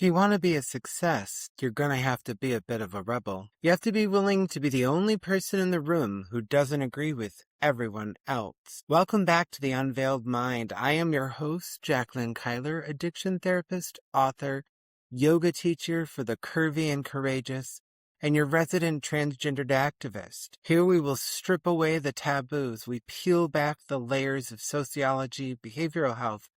If you want to be a success, you're going to have to be a bit of a rebel. You have to be willing to be the only person in the room who doesn't agree with everyone else. Welcome back to The Unveiled Mind. I am your host, Jacqueline Kyler, addiction therapist, author, yoga teacher for the curvy and courageous, and your resident transgendered activist. Here we will strip away the taboos. We peel back the layers of sociology, behavioral health,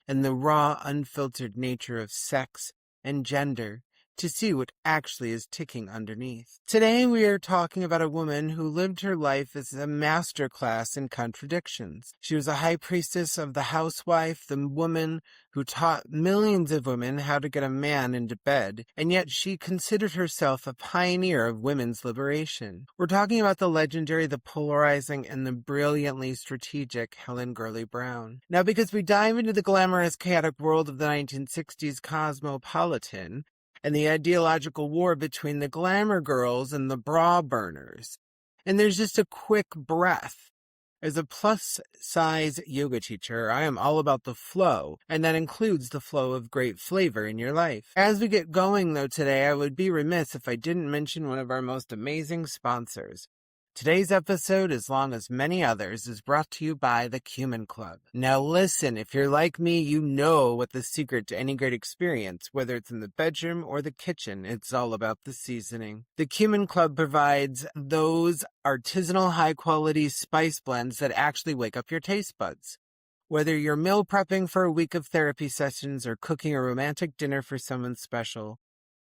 and the raw, unfiltered nature of sex and gender to see what actually is ticking underneath. Today we are talking about a woman who lived her life as a masterclass in contradictions. She was a high priestess of the housewife, the woman who taught millions of women how to get a man into bed, and yet she considered herself a pioneer of women's liberation. We're talking about the legendary, the polarizing, and the brilliantly strategic Helen Gurley Brown. Now, because we dive into the glamorous, chaotic world of the 1960s Cosmopolitan, and the ideological war between the glamour girls and the bra burners. And there's just a quick breath. As a plus-size yoga teacher, I am all about the flow, and that includes the flow of great flavor in your life. As we get going, though, today, I would be remiss if I didn't mention one of our most amazing sponsors. Today's episode, as long as many others, is brought to you by the Cumin Club. Now listen, if you're like me, you know what the secret to any great experience, whether it's in the bedroom or the kitchen, it's all about the seasoning. The Cumin Club provides those artisanal high-quality spice blends that actually wake up your taste buds. Whether you're meal prepping for a week of therapy sessions or cooking a romantic dinner for someone special,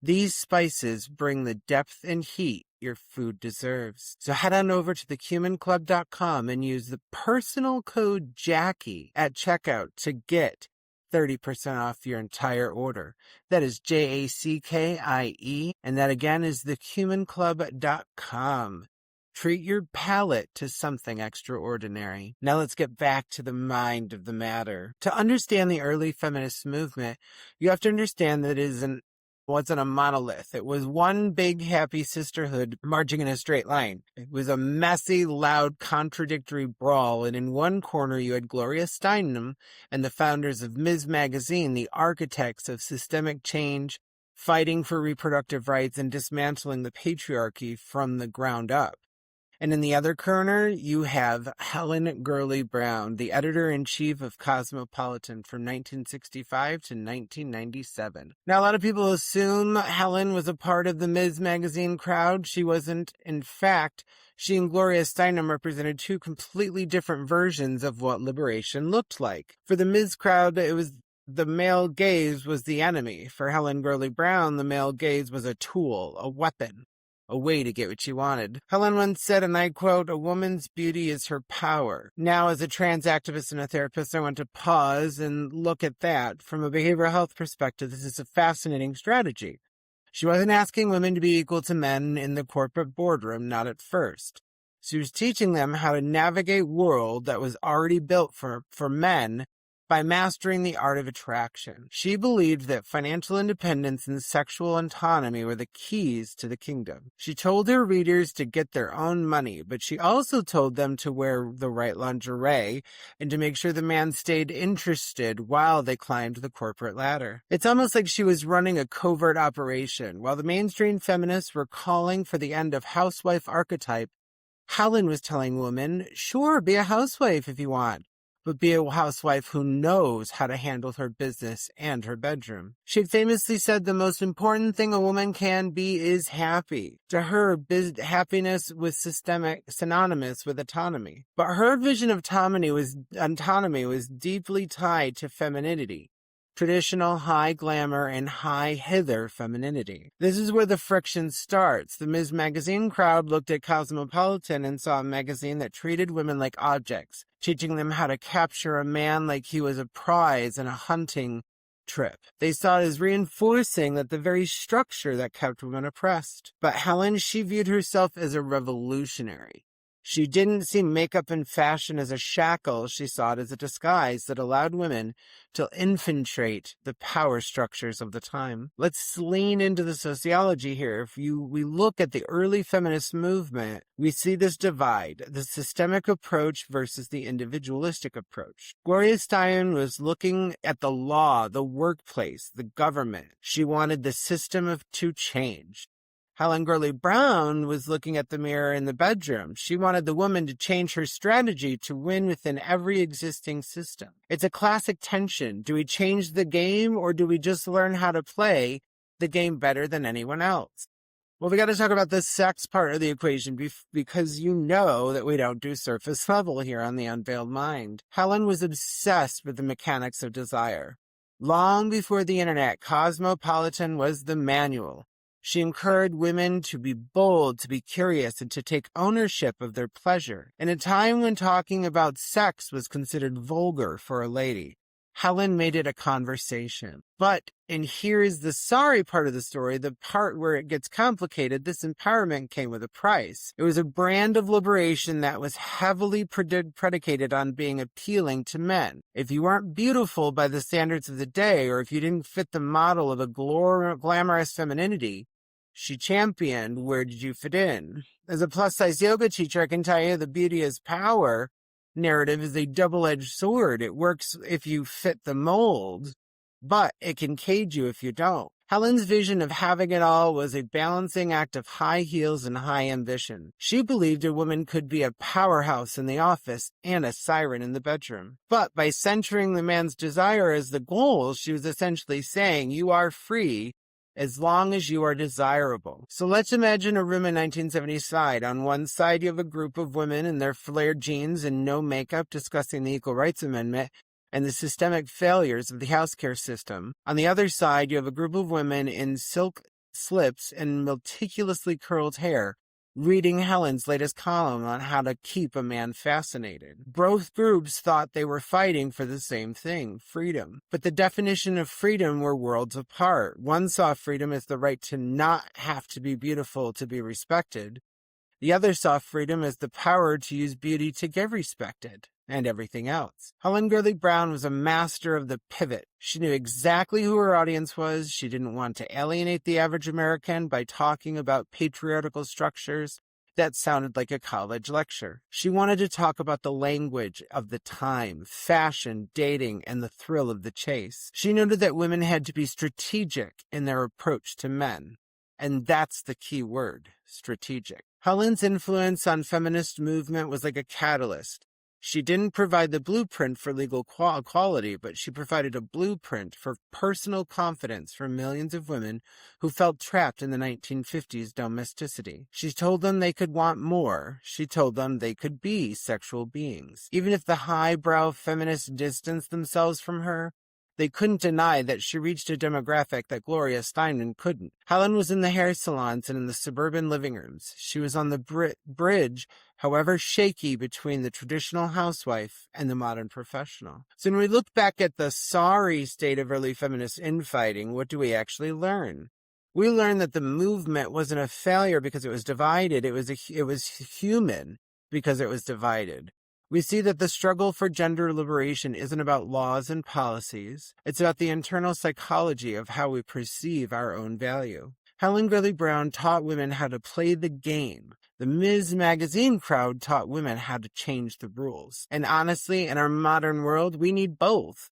these spices bring the depth and heat your food deserves. So head on over to thecuminclub.com and use the personal code Jackie at checkout to get 30% off your entire order. That is JACKIE, and that again is thecuminclub.com. Treat your palate to something extraordinary. Now let's get back to the mind of the matter. To understand the early feminist movement, you have to understand that it wasn't a monolith. It was one big happy sisterhood marching in a straight line. It was a messy, loud, contradictory brawl, and in one corner you had Gloria Steinem and the founders of Ms. Magazine, the architects of systemic change, fighting for reproductive rights and dismantling the patriarchy from the ground up. And in the other corner, you have Helen Gurley Brown, the editor-in-chief of Cosmopolitan from 1965 to 1997. Now, a lot of people assume Helen was a part of the Ms. Magazine crowd. She wasn't. In fact, she and Gloria Steinem represented two completely different versions of what liberation looked like. For the Ms. crowd, it was the male gaze was the enemy. For Helen Gurley Brown, the male gaze was a tool, a weapon, a way to get what she wanted. Helen once said, and I quote, "A woman's beauty is her power." Now, as a trans activist and a therapist, I want to pause and look at that. From a behavioral health perspective, this is a fascinating strategy. She wasn't asking women to be equal to men in the corporate boardroom, not at first. She was teaching them how to navigate a world that was already built for men by mastering the art of attraction. She believed that financial independence and sexual autonomy were the keys to the kingdom. She told her readers to get their own money, but she also told them to wear the right lingerie and to make sure the man stayed interested while they climbed the corporate ladder. It's almost like she was running a covert operation. While the mainstream feminists were calling for the end of housewife archetype, Helen was telling women, sure, be a housewife if you want, but be a housewife who knows how to handle her business and her bedroom. She had famously said the most important thing a woman can be is happy. To her, happiness was synonymous with autonomy. But her vision of autonomy was deeply tied to femininity. Traditional high glamour and high hither femininity. This is where the friction starts. The Ms. Magazine crowd looked at Cosmopolitan and saw a magazine that treated women like objects, teaching them how to capture a man like he was a prize in a hunting trip. They saw it as reinforcing that the very structure that kept women oppressed. But Helen, she viewed herself as a revolutionary. She didn't see makeup and fashion as a shackle. She saw it as a disguise that allowed women to infiltrate the power structures of the time. Let's lean into the sociology here. We look at the early feminist movement, we see this divide, the systemic approach versus the individualistic approach. Gloria Steinem was looking at the law, the workplace, the government. She wanted the system to change. Helen Gurley Brown was looking at the mirror in the bedroom. She wanted the woman to change her strategy to win within every existing system. It's a classic tension. Do we change the game, or do we just learn how to play the game better than anyone else? Well, we got to talk about the sex part of the equation because you know that we don't do surface level here on The Unveiled Mind. Helen was obsessed with the mechanics of desire. Long before the internet, Cosmopolitan was the manual. She encouraged women to be bold, to be curious, and to take ownership of their pleasure. In a time when talking about sex was considered vulgar for a lady, Helen made it a conversation. But, and here's the sorry part of the story, the part where it gets complicated, this empowerment came with a price. It was a brand of liberation that was heavily predicated on being appealing to men. If you weren't beautiful by the standards of the day, or if you didn't fit the model of a glamorous femininity she championed, where did you fit in? As a plus-size yoga teacher, I can tell you the beauty is power narrative is a double-edged sword. It works if you fit the mold, but it can cage you if you don't. Helen's vision of having it all was a balancing act of high heels and high ambition. She believed a woman could be a powerhouse in the office and a siren in the bedroom. But by centering the man's desire as the goal, she was essentially saying, you are free as long as you are desirable. So let's imagine a room in 1970 On one side, you have a group of women in their flared jeans and no makeup discussing the Equal Rights Amendment and the systemic failures of the healthcare system. On the other side, you have a group of women in silk slips and meticulously curled hair, reading Helen's latest column on how to keep a man fascinated. Both groups thought they were fighting for the same thing, freedom. But the definition of freedom were worlds apart. One saw freedom as the right to not have to be beautiful to be respected. The other saw freedom as the power to use beauty to get respected, and everything else. Helen Gurley Brown was a master of the pivot. She knew exactly who her audience was. She didn't want to alienate the average American by talking about patriarchal structures that sounded like a college lecture. She wanted to talk about the language of the time, fashion, dating, and the thrill of the chase. She noted that women had to be strategic in their approach to men. And that's the key word, strategic. Helen's influence on feminist movement was like a catalyst. She didn't provide the blueprint for legal equality, but she provided a blueprint for personal confidence for millions of women who felt trapped in the 1950s domesticity. She told them they could want more. She told them they could be sexual beings. Even if the highbrow feminists distanced themselves from her, they couldn't deny that she reached a demographic that Gloria Steinem couldn't. Helen was in the hair salons and in the suburban living rooms. She was on the bridge, however shaky, between the traditional housewife and the modern professional. So when we look back at the sorry state of early feminist infighting, what do we actually learn? We learn that the movement wasn't a failure because it was divided. It was human because it was divided. We see that the struggle for gender liberation isn't about laws and policies. It's about the internal psychology of how we perceive our own value. Helen Gurley Brown taught women how to play the game. The Ms. Magazine crowd taught women how to change the rules. And honestly, in our modern world, we need both.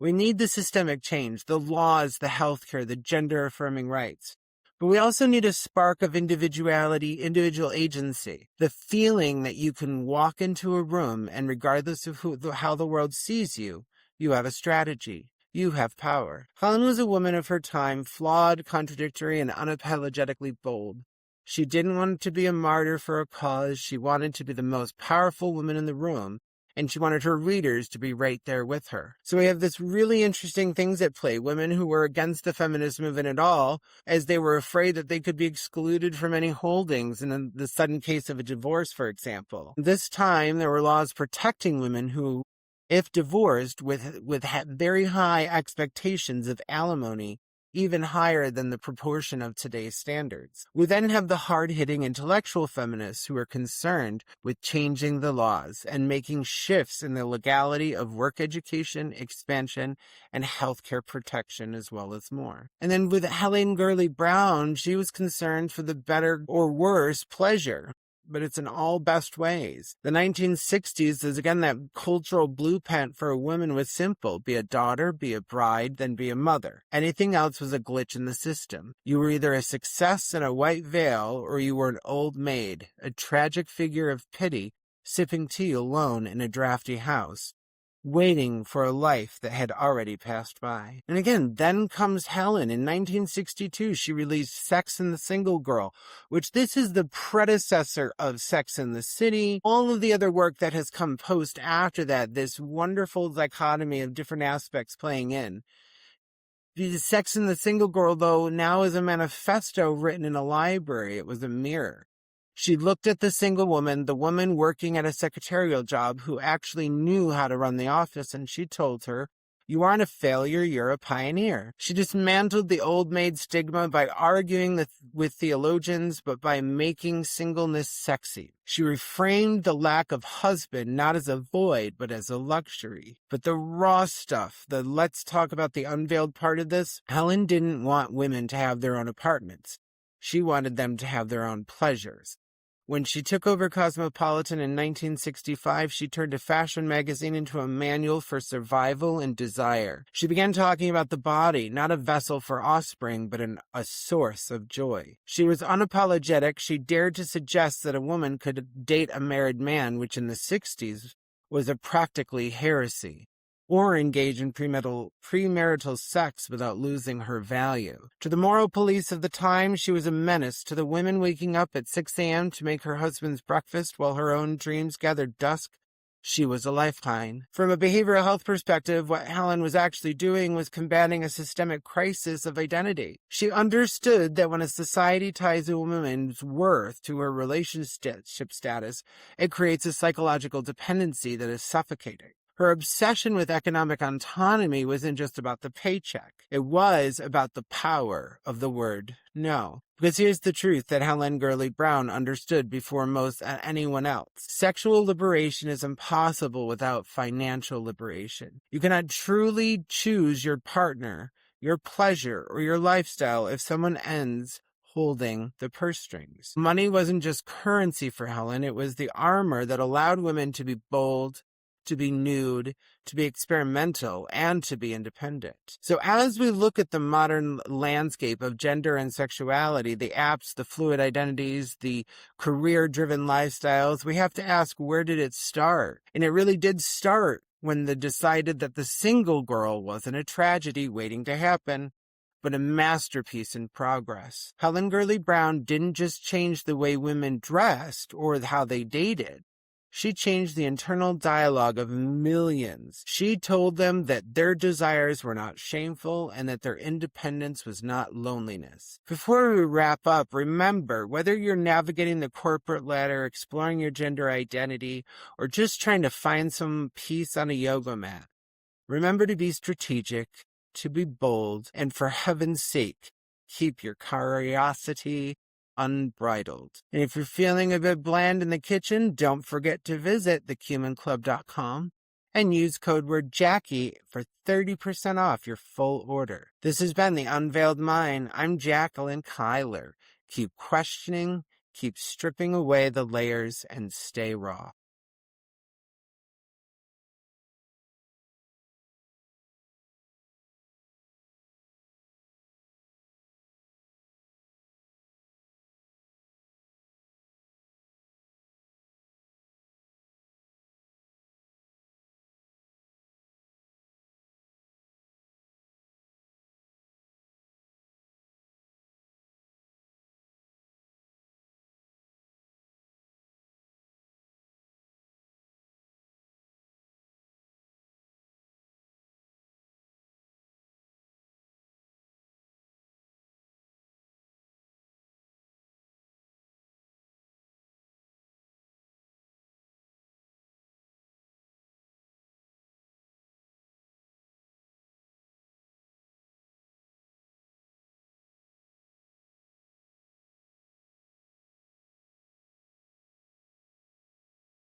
We need the systemic change, the laws, the healthcare, the gender-affirming rights. But we also need a spark of individuality, individual agency, the feeling that you can walk into a room and regardless of how the world sees you, you have a strategy. You have power. Helen was a woman of her time, flawed, contradictory, and unapologetically bold. She didn't want to be a martyr for a cause. She wanted to be the most powerful woman in the room, and she wanted her readers to be right there with her. So we have this really interesting things at play. Women who were against the feminist movement at all, as they were afraid that they could be excluded from any holdings in the sudden case of a divorce, for example. This time, there were laws protecting women who, if divorced with very high expectations of alimony, even higher than the proportion of today's standards. We then have the hard-hitting intellectual feminists who are concerned with changing the laws and making shifts in the legality of work education, expansion, and healthcare protection, as well as more. And then with Helen Gurley Brown, she was concerned for the better or worse pleasure, but it's in all best ways. The 1960s is again that cultural blueprint for a woman was simple: be a daughter, be a bride, then be a mother. Anything else was a glitch in the system. You were either a success in a white veil, or you were an old maid, a tragic figure of pity, sipping tea alone in a drafty house, waiting for a life that had already passed by. And again, then comes Helen. In 1962, she released Sex and the Single Girl, which this is the predecessor of Sex and the City. All of the other work that has come post after that, this wonderful dichotomy of different aspects playing in. The Sex and the Single Girl, though, now is a manifesto written in a library. It was a mirror. She looked at the single woman, the woman working at a secretarial job who actually knew how to run the office, and she told her, "You aren't a failure, you're a pioneer." She dismantled the old maid stigma by arguing with theologians, but by making singleness sexy. She reframed the lack of husband not as a void, but as a luxury. But the raw stuff, the let's talk about the unveiled part of this, Helen didn't want women to have their own apartments. She wanted them to have their own pleasures. When she took over Cosmopolitan in 1965, she turned a fashion magazine into a manual for survival and desire. She began talking about the body, not a vessel for offspring, but a source of joy. She was unapologetic. She dared to suggest that a woman could date a married man, which in the 60s was a practically heresy, or engage in premarital sex without losing her value. To the moral police of the time, she was a menace. To the women waking up at 6 a.m. to make her husband's breakfast while her own dreams gathered dusk, she was a lifeline. From a behavioral health perspective, what Helen was actually doing was combating a systemic crisis of identity. She understood that when a society ties a woman's worth to her relationship status, it creates a psychological dependency that is suffocating. Her obsession with economic autonomy wasn't just about the paycheck. It was about the power of the word no. Because here's the truth that Helen Gurley Brown understood before most anyone else. Sexual liberation is impossible without financial liberation. You cannot truly choose your partner, your pleasure, or your lifestyle if someone ends holding the purse strings. Money wasn't just currency for Helen. It was the armor that allowed women to be bold, to be nude, to be experimental, and to be independent. So as we look at the modern landscape of gender and sexuality, the apps, the fluid identities, the career-driven lifestyles, we have to ask, where did it start? And it really did start when they decided that the single girl wasn't a tragedy waiting to happen, but a masterpiece in progress. Helen Gurley Brown didn't just change the way women dressed or how they dated. She changed the internal dialogue of millions. She told them that their desires were not shameful and that their independence was not loneliness. Before we wrap up, remember, whether you're navigating the corporate ladder, exploring your gender identity, or just trying to find some peace on a yoga mat, remember to be strategic, to be bold, and for heaven's sake, keep your curiosity unbridled. And if you're feeling a bit bland in the kitchen, don't forget to visit thecumanclub.com and use code word Jackie for 30% off your full order. This has been The Unveiled Mind. I'm Jacqueline Kyler. Keep questioning, keep stripping away the layers, and stay raw.